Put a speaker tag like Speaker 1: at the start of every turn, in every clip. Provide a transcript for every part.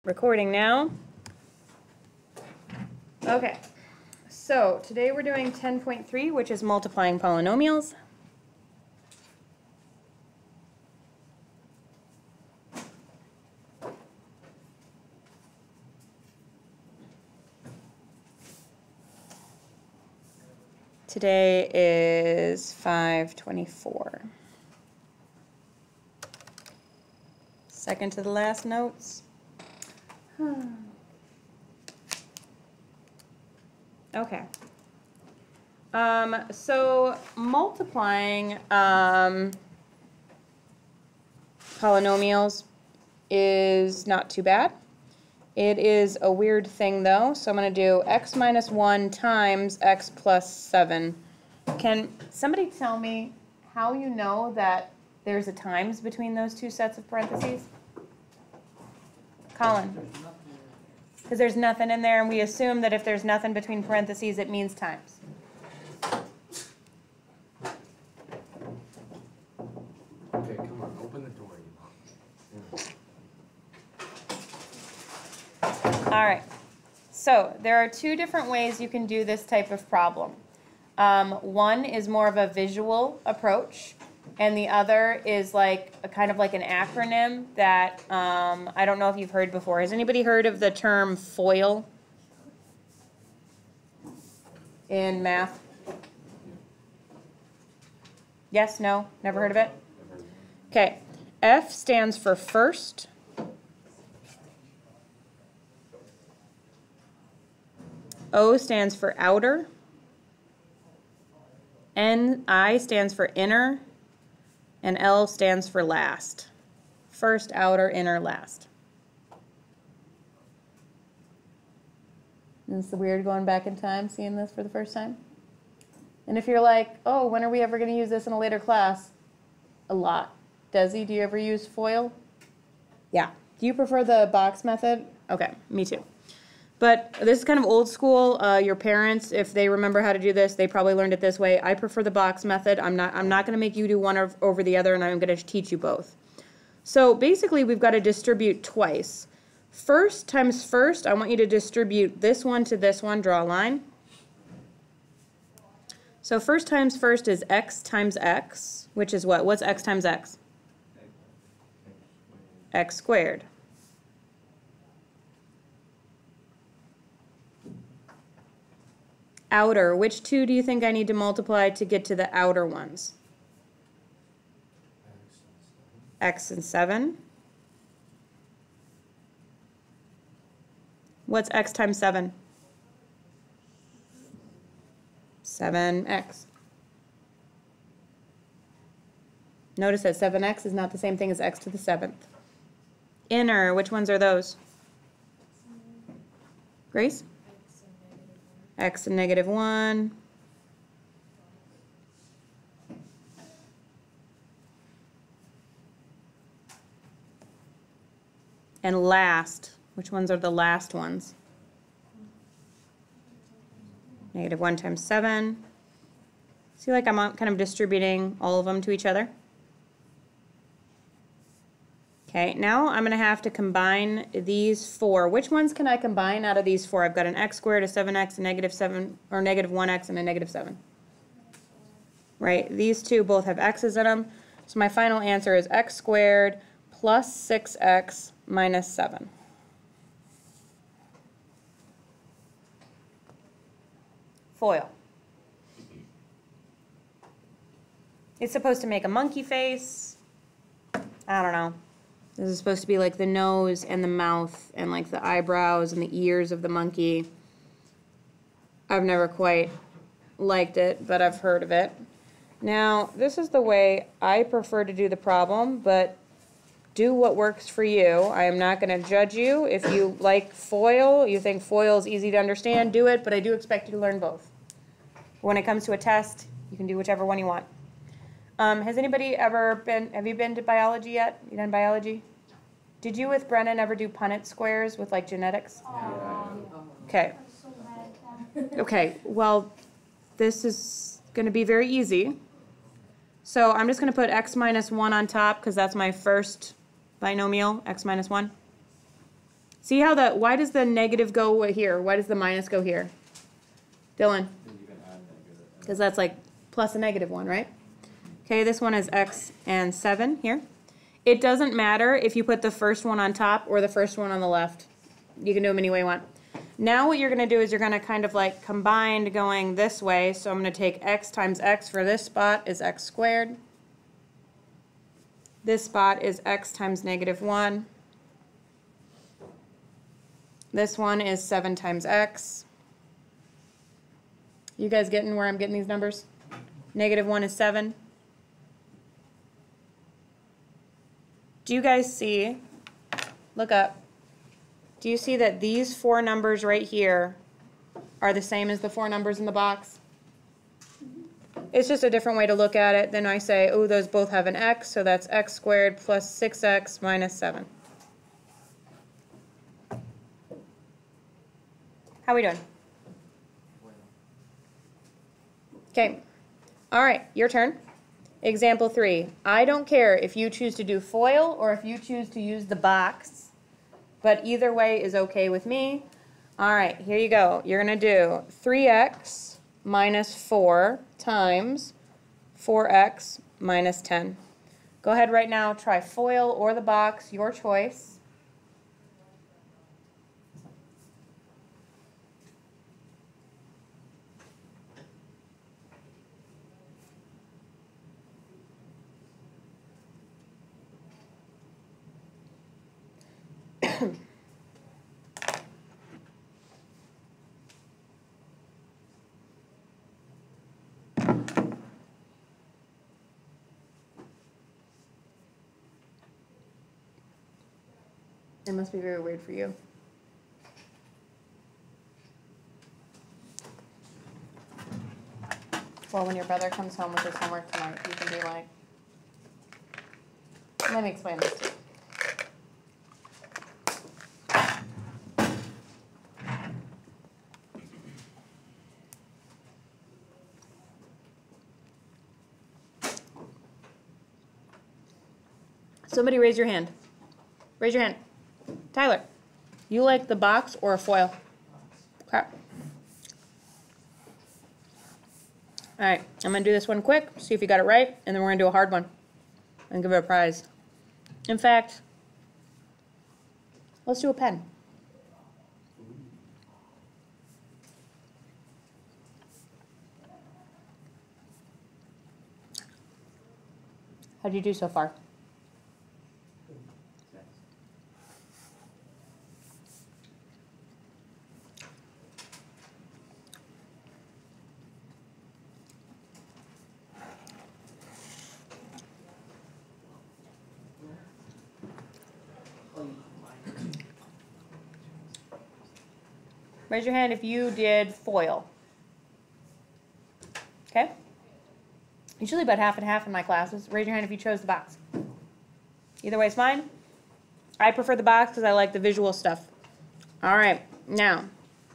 Speaker 1: Recording now. Okay, so today we're doing 10.3, which is multiplying polynomials. Today is 5/24. Second to the last notes. Okay. So multiplying polynomials is not too bad. It is a weird thing though, so I'm going to do x minus 1 times x plus 7. Can somebody tell me how you know that there's a times between those two sets of parentheses? Colin? Because there's nothing in there, and we assume that if there's nothing between parentheses, it means times.
Speaker 2: Okay, come on, open the door.
Speaker 1: All right. So there are two different ways you can do this type of problem. One is more of a visual approach, and the other is like a kind of like an acronym that I don't know if you've heard before. Has anybody heard of the term FOIL in math? Yes, no, never heard of it? Okay, F stands for first. O stands for outer. I stands for inner. And L stands for last. First, outer, inner, last. Isn't this weird going back in time, seeing this for the first time? And if you're like, oh, when are we ever going to use this in a later class? A lot. Desi, do you ever use FOIL? Yeah. Do you prefer the box method? Okay, me too. But this is kind of old school. Your parents, if they remember how to do this, they probably learned it this way. I prefer the box method. I'm not going to make you do one over the other, and I'm going to teach you both. So basically, we've got to distribute twice. First times first, I want you to distribute this one to this one. Draw a line. So first times first is x times x, which is what? What's x times x? X squared. Outer, which two do you think I need to multiply to get to the outer ones? X and 7. What's x times 7? 7x. Notice that 7x is not the same thing as x to the 7th. Inner, which ones are those? Grace? X and negative 1. And last, which ones are the last ones? Negative 1 times 7. See, like I'm kind of distributing all of them to each other? Okay, now I'm going to have to combine these four. Which ones can I combine out of these four? I've got an x squared, a 7x, a negative 7, or negative 1x, and a negative 7. Right, these two both have x's in them. So my final answer is x squared plus 6x minus 7. FOIL. It's supposed to make a monkey face. I don't know. This is supposed to be like the nose and the mouth and like the eyebrows and the ears of the monkey. I've never quite liked it, but I've heard of it. Now, this is the way I prefer to do the problem, but do what works for you. I am not going to judge you. If you like FOIL, you think FOIL is easy to understand, do it, but I do expect you to learn both. When it comes to a test, you can do whichever one you want. Has anybody ever been, have you been to biology yet? You done biology? Did you with Brennan ever do Punnett squares with like genetics? Okay. Okay, well, this is going to be very easy. So I'm just going to put x minus 1 on top because that's my first binomial, x minus 1. See how why does the negative go here? Why does the minus go here? Dylan? Because that's like plus a negative 1, right? Okay, this one is x and 7 here. It doesn't matter if you put the first one on top or the first one on the left. You can do them any way you want. Now what you're going to do is you're going to kind of like combine going this way. So I'm going to take x times x for this spot is x squared. This spot is x times negative 1. This one is 7 times x. You guys getting where I'm getting these numbers? Negative 1 is 7. Do you guys see, look up, do you see that these 4 numbers right here are the same as the 4 numbers in the box? It's just a different way to look at it. Then I say, oh, those both have an x, so that's x squared plus 6x minus 7. How are we doing? Okay. All right, your turn. Example 3. I don't care if you choose to do FOIL or if you choose to use the box, but either way is okay with me. All right, here you go. You're going to do 3x minus 4 times 4x minus 10. Go ahead right now, try FOIL or the box, your choice. It must be very weird for you. Well, when your brother comes home with his homework tonight, you can be like, let me explain this to you. Somebody raise your hand. Raise your hand. Tyler, you like the box or a FOIL? Okay. All right, I'm going to do this one quick, see if you got it right, and then we're going to do a hard one and give it a prize. In fact, let's do a pen. How'd you do so far? Raise your hand if you did FOIL. Okay? Usually about half and half in my classes. Raise your hand if you chose the box. Either way is fine. I prefer the box because I like the visual stuff. All right, now,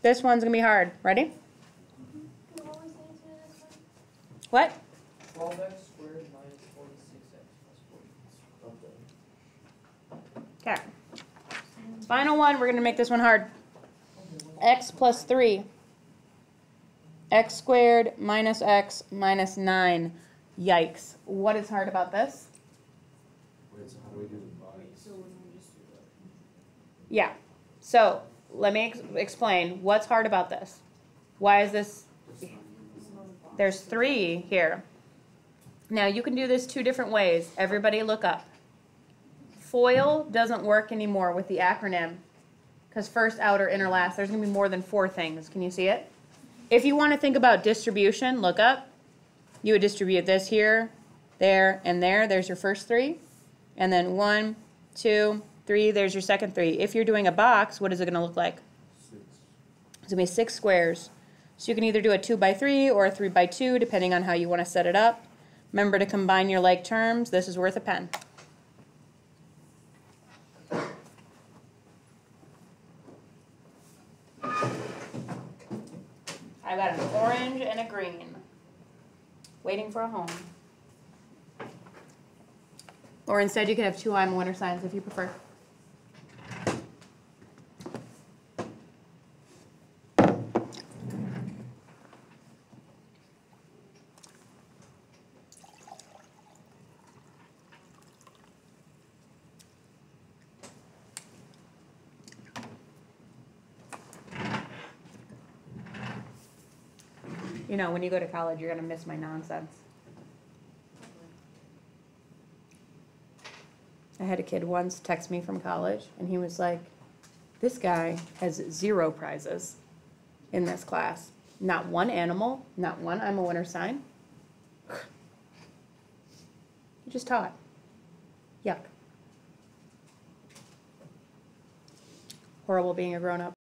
Speaker 1: this one's going to be hard. Ready? What?
Speaker 3: 12x squared minus 46x plus 40.
Speaker 1: Okay. Final one, we're going to make this one hard. X plus 3. X squared minus x minus 9. Yikes. What is hard about this?
Speaker 2: Wait, so how do we do the box?
Speaker 1: Yeah. So, let me explain. What's hard about this? Why is this? There's 3 here. Now, you can do this 2 different ways. Everybody look up. FOIL doesn't work anymore with the acronym because first, outer, inner, last. There's going to be more than 4 things. Can you see it? If you want to think about distribution, look up. You would distribute this here, there, and there. There's your first 3. And then 1, 2, 3. There's your second 3. If you're doing a box, what is it going to look like?
Speaker 2: 6.
Speaker 1: It's going to be 6 squares. So you can either do a 2 by 3 or a 3 by 2, depending on how you want to set it up. Remember to combine your like terms. This is worth a pen. I got an orange and a green. Waiting for a home. Or instead you could have 2 I'm winter signs if you prefer. You know, when you go to college, you're gonna miss my nonsense. I had a kid once text me from college, and he was like, this guy has 0 prizes in this class. Not one animal, not one I'm a winner sign. He just taught. Yuck. Horrible being a grown-up.